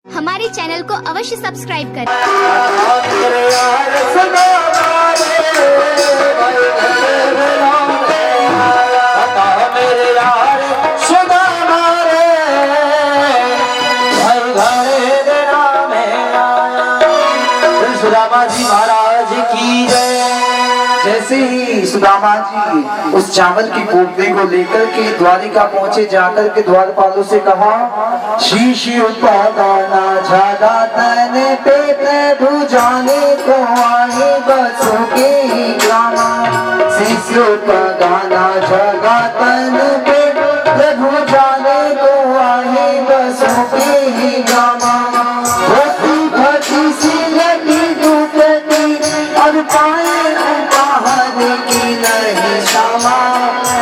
हमारे चैनल को अवश्य सब्सक्राइब करें। सुदामा जी महाराज की जय। जैसे ही सुदामा जी उस चावल की पोटली को लेकर के द्वारिका पहुंचे, जाकर के द्वारपालों से कहा, शीशी उपादाना जागा तने पेट भुजाने को आए बसों के ही ग्रामा। शीशी उपादाना जागा तने पेट भुजाने को आए बसों के ही ग्रामा। और पाए बाहर की नहीं क्षमा,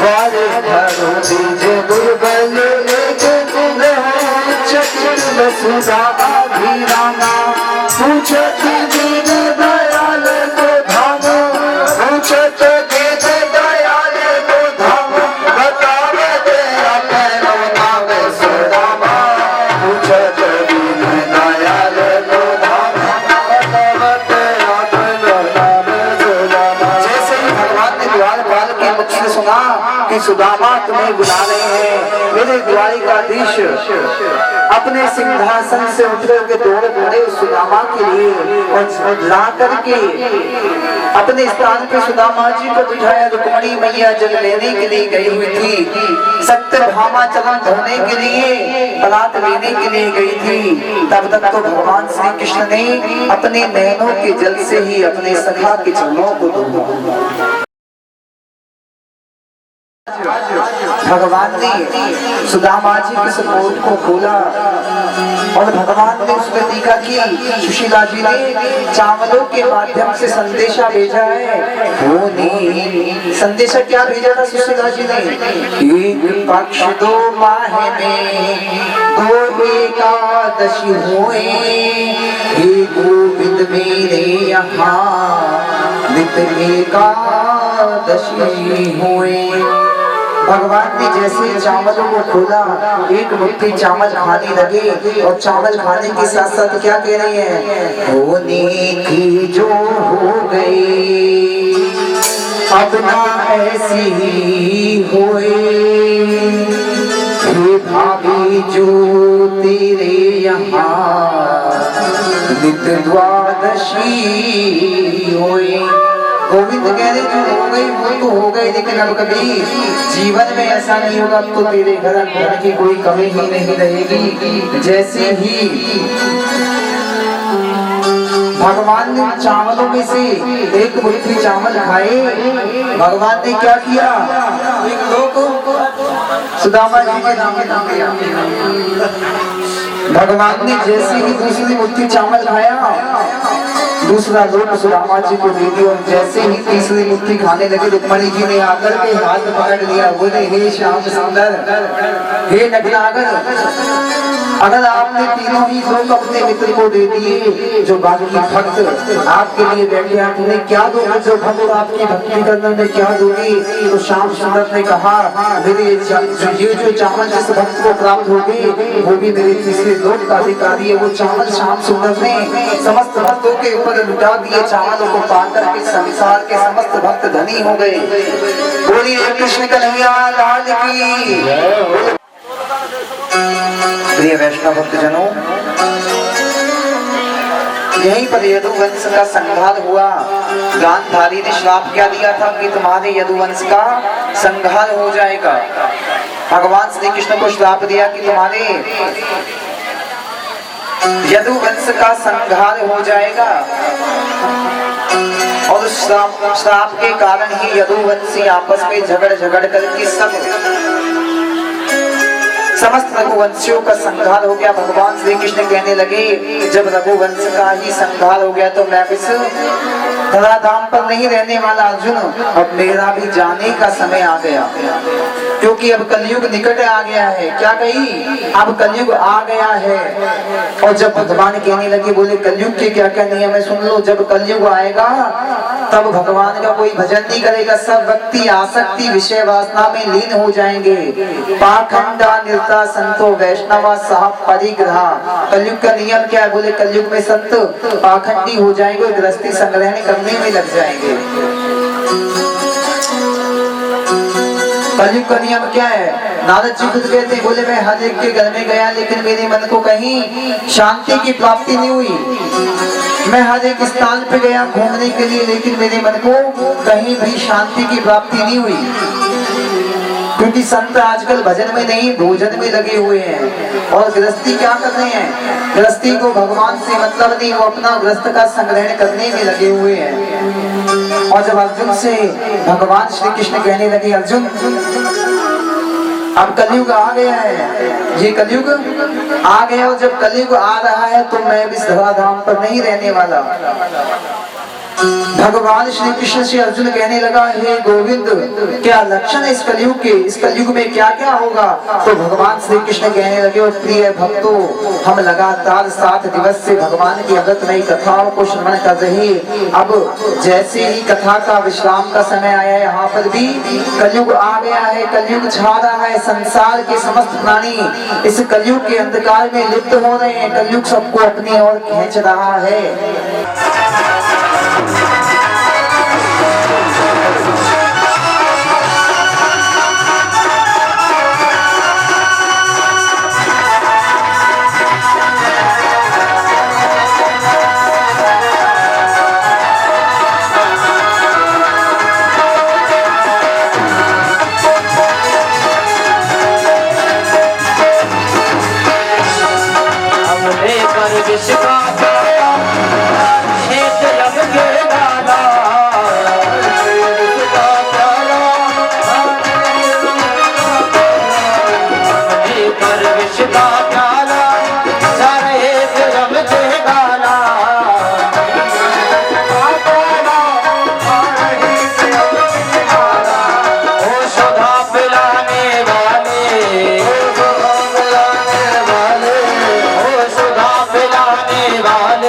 वारे घरों दीजे दुर्बल वसुधा अभिरामा। पूछत दीन दयाल को धाम, पूछत दीन दयाल को धाम, बतावे तेरा पैरो नाम सुदामा। पूछत दीन दयाल को धाम, बतावे तेरा पैरो नाम सुदामा। जैसे ही भगवान ने द्वारपाल के मुख से सुना कि सुदामा तुम्हें बुला रहे हैं, मेरे द्वारिकाधीश अपने सिंहासन से उठकर के दौड़ पड़े उस सुदामा के लिए और ला करके अपने स्थान पे सुदामा जी को बिठाया। रुक्मणी मैया जल लेने के लिए गई हुई थी, सत्यभामा चरण धोने के लिए, पलाट लेने के लिए गई थी। तब तक तो भगवान श्री कृष्ण ने अपने नैनों के जल से ही अपने सखा के चरणों को धोया। भगवान ने सुदामा जी के सपोर्ट को खोला और भगवान ने उसमें देखा कि सुशीला जी ने चावलों के माध्यम से संदेशा भेजा है। संदेशा क्या भेजा था सुशीला जी ने? एक पक्ष 2 माह में 2 एकादशी हुए, हे गोविंद मेरे यहाँ नित एकादशी हुए। भगवान ने जैसे चावलों को खोला, एक मुट्ठी चावल खाने लगे और चावल खाने के साथ साथ क्या कह रहे हैं? होने की जो हो गई अब ना ऐसी ही होए, हे भाभी जो तेरे यहाँ नित द्वादशी होए। गोविंद कह रहे जो हो गई वो तो हो गई, लेकिन अब कभी जीवन में ऐसा नहीं होगा, तो तेरे घर की कोई कमी ही नहीं रहेगी। जैसे ही भगवान ने चावलों में से एक मुट्ठी चावल खाए, भगवान ने क्या किया? एक लोग सुदामा जी के नाम किया। भगवान ने जैसे ही दूसरी मुट्ठी चावल खाया, दूसरा लोग सुदामा जी को दे दिया। और जैसे ही तीसरी मुट्ठी खाने लगे, रुक्मणी जी ने आकर के हाथ पकड़ लिया, बोले हे श्याम सुंदर, हे नटनागर, अगर आपने तीनों ही लोग अपने मित्र को दे दिए, जो बाकी भक्त आपके लिए बैठे हैं, उन्हें क्या दोगे? जो भक्त आपकी भक्ति करने में क्या दोगे? तो श्याम सुंदर ने कहा, मेरे ये जो चावल जिस भक्त को प्राप्त होगी वो भी मेरे तीसरे लोक का अधिकारी है। वो चावल श्याम सुंदर ने समस्त भक्तों के ऊपर लुटा दिए। चावलों को पाकर के संसार के समस्त भक्त धनी हो गए। बोलिए कृष्ण कन्हैया लाल की। प्रिय वैष्णव भक्तजनों, यहीं पर यदुवंश का संहार हुआ। गांधारी ने श्राप क्या दिया था कि तुम्हारे यदुवंश का संहार हो जाएगा। भगवान श्री कृष्ण को श्राप दिया कि तुम्हारे यदुवंश का संहार हो जाएगा। और उस श्राप के कारण ही यदुवंशी आपस में झगड़ करके समस्त रघुवंशियों का संहार हो गया। भगवान श्री कृष्ण कहने लगे, जब रघुवंश का ही संहार हो गया तो मैं इस धराधाम पर नहीं रहने वाला अर्जुन, अब मेरा भी जाने का समय आ गया, क्योंकि अब कलयुग निकट आ गया है। क्या कही? अब कलयुग आ गया है। और जब भगवान कहने लगे, बोले कलयुग के क्या क्या नियम है सुन लो। जब कलयुग आएगा तब भगवान का कोई भजन नहीं करेगा, सब व्यक्ति आसक्ति विषय वासना में लीन हो जाएंगे। पाखंडा निर्ता संतो वैष्णवा साहब परिग्रहा। कलयुग का नियम क्या है? बोले कलयुग में संत पाखंडी हो जाएंगे और गृहस्थी संग्रहण करने में लग जाएंगे। कलयुग का नियम क्या है? नारद जी खुद कहते हैं, बोले मैं हर एक के घर में गया लेकिन मेरे मन को कहीं शांति की प्राप्ति नहीं हुई। मैं हर एक स्थान पे गया घूमने के लिए लेकिन मेरे मन को कहीं भी शांति की प्राप्ति नहीं हुई। क्योंकि संत आजकल भजन में नहीं भोजन में लगे हुए हैं। और गृहस्थी क्या कर रहे हैं? गृहस्थी को भगवान से मतलब नहीं, वो अपना गृहस्थ का संग्रहण करने में लगे हुए हैं। और जब अर्जुन से भगवान श्री कृष्ण कहने लगे, अर्जुन अब कलयुग आ गया है, ये कलयुग आ गया और जब कलयुग आ रहा है तो मैं इस धराधाम पर नहीं रहने वाला। भगवान श्री कृष्ण से अर्जुन कहने लगा, हे गोविंद क्या लक्षण है इस कलयुग के? इस कलयुग में क्या क्या होगा? तो भगवान श्री कृष्ण कहने लगे, प्रिय भक्तों हम लगातार 7 दिवस से भगवान की अमृतमयी कथाओं को श्रवण कर रहे। अब जैसे ही कथा का विश्राम का समय आया, यहाँ पर भी कलयुग आ गया है, कलयुग छा रहा है। संसार के समस्त प्राणी इस कलयुग के अंधकार में लिप्त हो रहे हैं। कलयुग सबको अपनी ओर खींच रहा है। वाले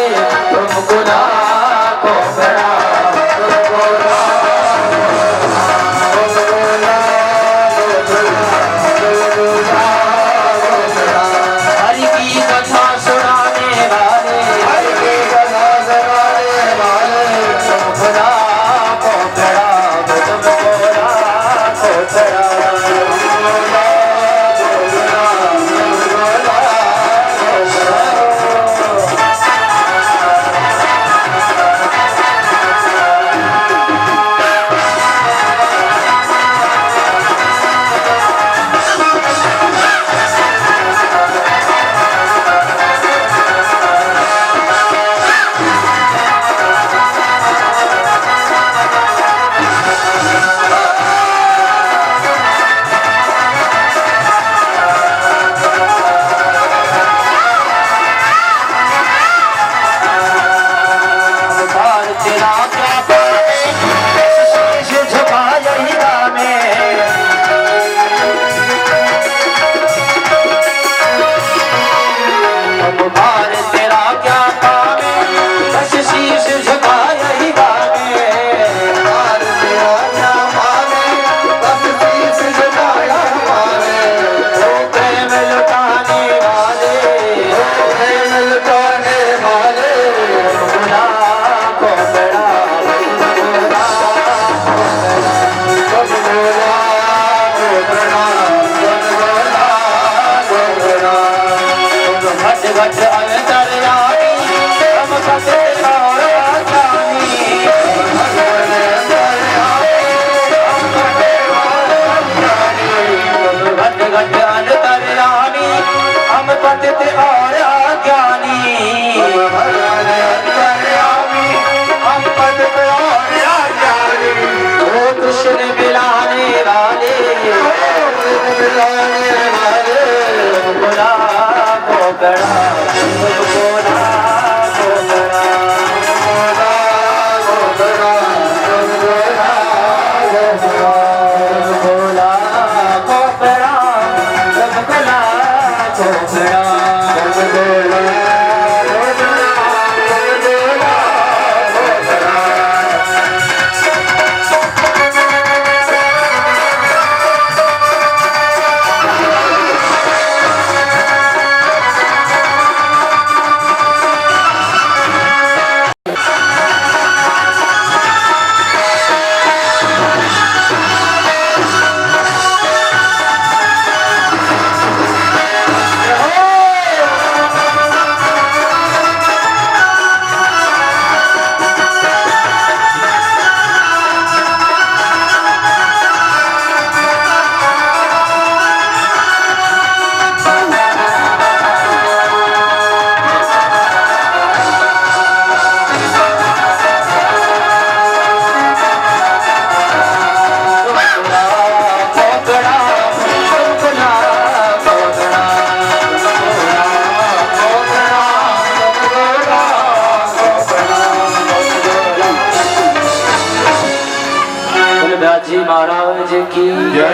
जी महाराज की जय हो।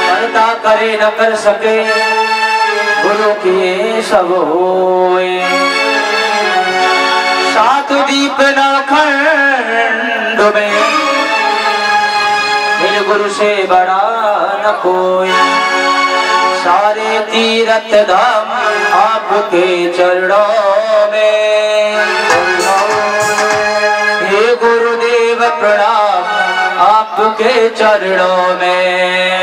करता करे न कर सके गुरु किए सब होए। सात दीप नखंड में मिल गुरु से बड़ा न कोई। सारे तीर्थ धाम आपके चरणों में। हे गुरुदेव प्रणाम आपके चरणों में।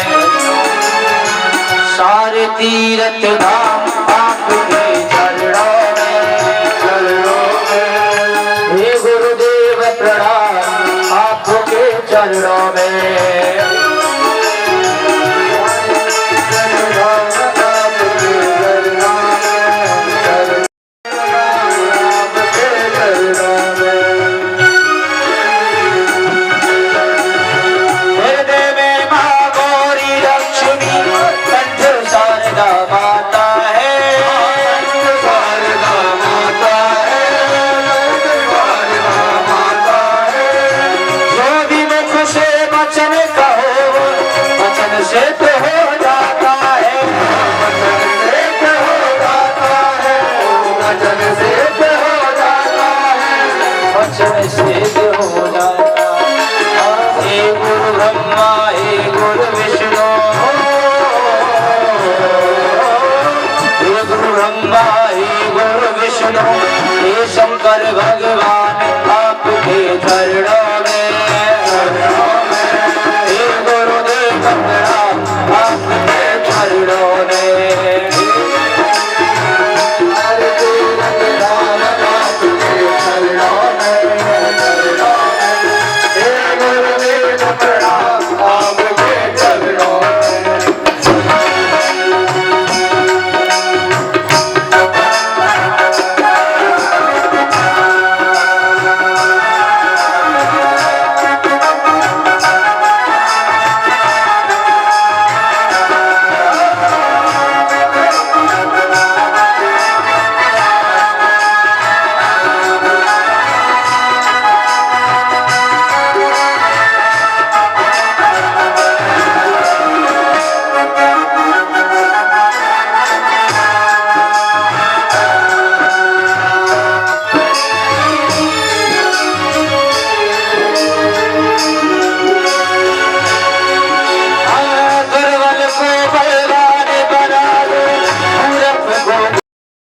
सारे तीर्थ धाम आपके चरणों में। हे गुरुदेव प्रणाम आपके चरणों में। से